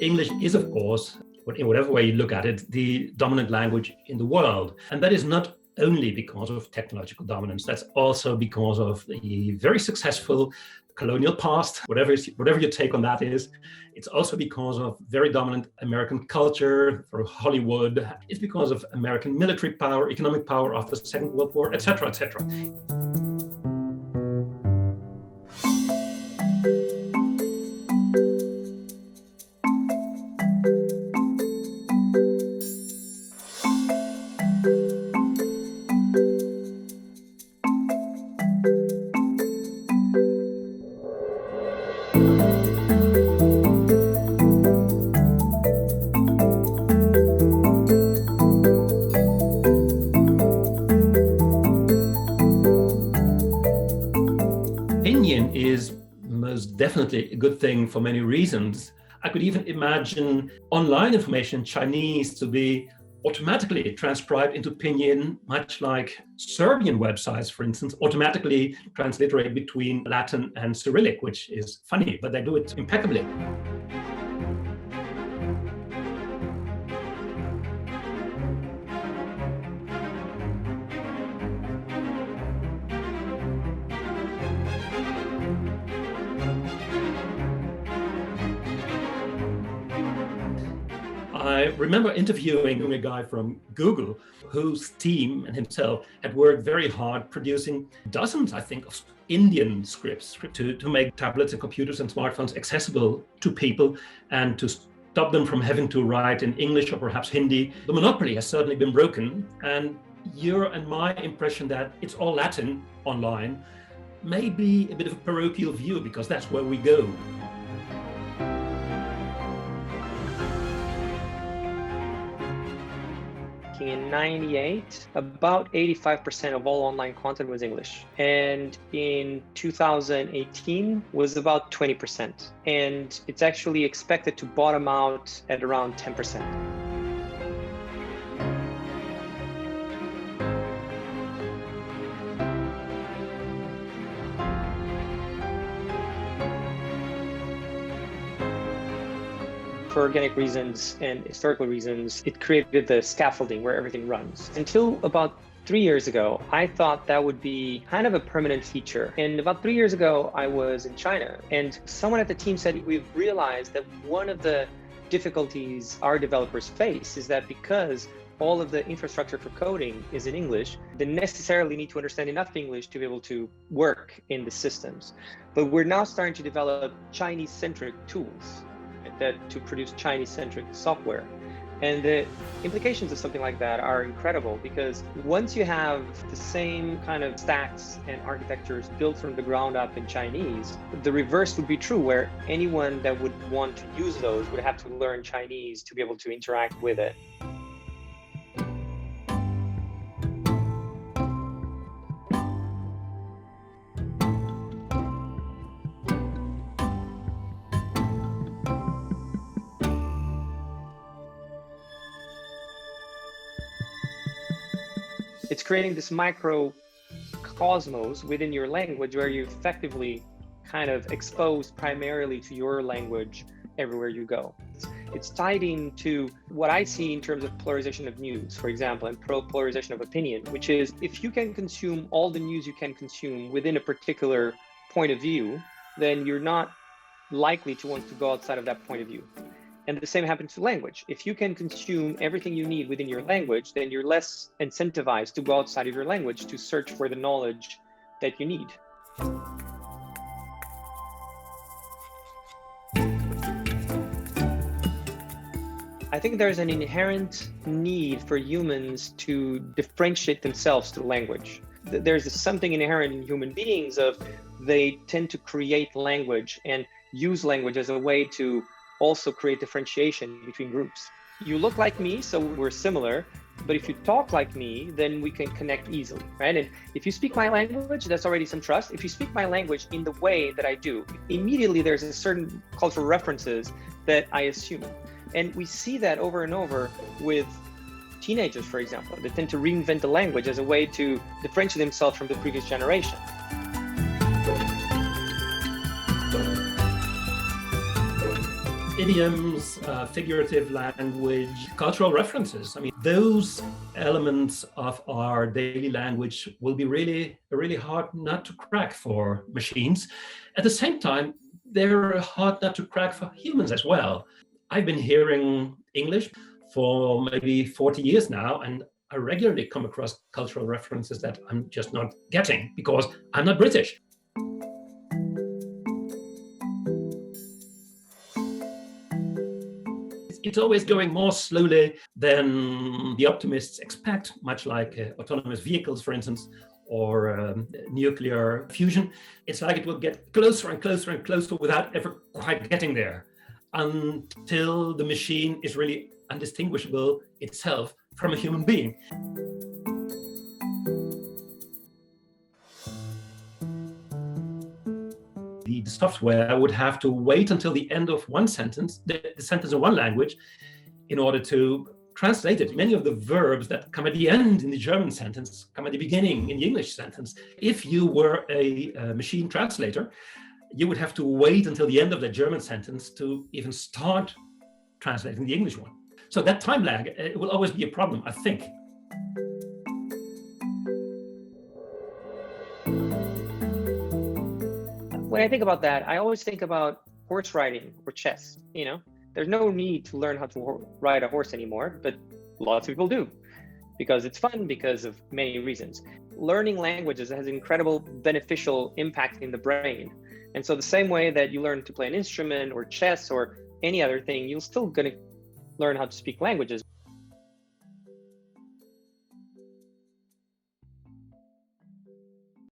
English is, of course, in whatever way you look at it, the dominant language in the world. And that is not only because of technological dominance, that's also because of the very successful colonial past, whatever your take on that is. It's also because of very dominant American culture through Hollywood. It's because of American military power, economic power after the Second World War, etc., etc. Opinion is most definitely a good thing for many reasons. I could even imagine online information in Chinese to be automatically transcribed into Pinyin, much like Serbian websites, for instance, automatically transliterate between Latin and Cyrillic, which is funny, but they do it impeccably. I remember interviewing a guy from Google whose team and himself had worked very hard producing dozens, I think, of Indian scripts to make tablets and computers and smartphones accessible to people and to stop them from having to write in English or perhaps Hindi. The monopoly has certainly been broken, and your and my impression that it's all Latin online may be a bit of a parochial view, because that's where we go. In 98, about 85% of all online content was English. And in 2018 was about 20%. And it's actually expected to bottom out at around 10%. For organic reasons and historical reasons, it created the scaffolding where everything runs. Until about 3 years ago, I thought that would be kind of a permanent feature. And about 3 years ago, I was in China, and someone at the team said, we've realized that one of the difficulties our developers face is that because all of the infrastructure for coding is in English, they necessarily need to understand enough English to be able to work in the systems. But we're now starting to develop Chinese-centric tools to produce Chinese-centric software. And the implications of something like that are incredible, because once you have the same kind of stacks and architectures built from the ground up in Chinese, the reverse would be true, where anyone that would want to use those would have to learn Chinese to be able to interact with it. It's creating this microcosmos within your language where you effectively kind of exposed primarily to your language everywhere you go. It's tied into what I see in terms of polarization of news, for example, and polarization of opinion, which is if you can consume all the news you can consume within a particular point of view, then you're not likely to want to go outside of that point of view. And the same happens to language. If you can consume everything you need within your language, then you're less incentivized to go outside of your language to search for the knowledge that you need. I think there's an inherent need for humans to differentiate themselves through language. There's something inherent in human beings of they tend to create language and use language as a way to also create differentiation between groups. You look like me, so we're similar, but if you talk like me, then we can connect easily, right? And if you speak my language, that's already some trust. If you speak my language in the way that I do, immediately there's a certain cultural references that I assume. And we see that over and over with teenagers, for example. They tend to reinvent the language as a way to differentiate themselves from the previous generation. idioms, figurative language, cultural references. I mean, those elements of our daily language will be really hard nut to crack for machines. At the same time, they're a hard nut to crack for humans as well. I've been hearing English for maybe 40 years now, and I regularly come across cultural references that I'm just not getting because I'm not British. It's always going more slowly than the optimists expect, much like autonomous vehicles, for instance, or nuclear fusion. It's like it will get closer and closer and closer without ever quite getting there, until the machine is really undistinguishable itself from a human being. The software would have to wait until the end of one sentence, the sentence in one language, in order to translate it. Many of the verbs that come at the end in the German sentence come at the beginning in the English sentence. If you were a machine translator, you would have to wait until the end of the German sentence to even start translating the English one. So that time lag will always be a problem, I think. When I think about that, I always think about horse riding or chess. There's no need to learn how to ride a horse anymore, but lots of people do because it's fun, because of many reasons. Learning languages has incredible beneficial impact in the brain. And so the same way that you learn to play an instrument or chess or any other thing, you're still going to learn how to speak languages.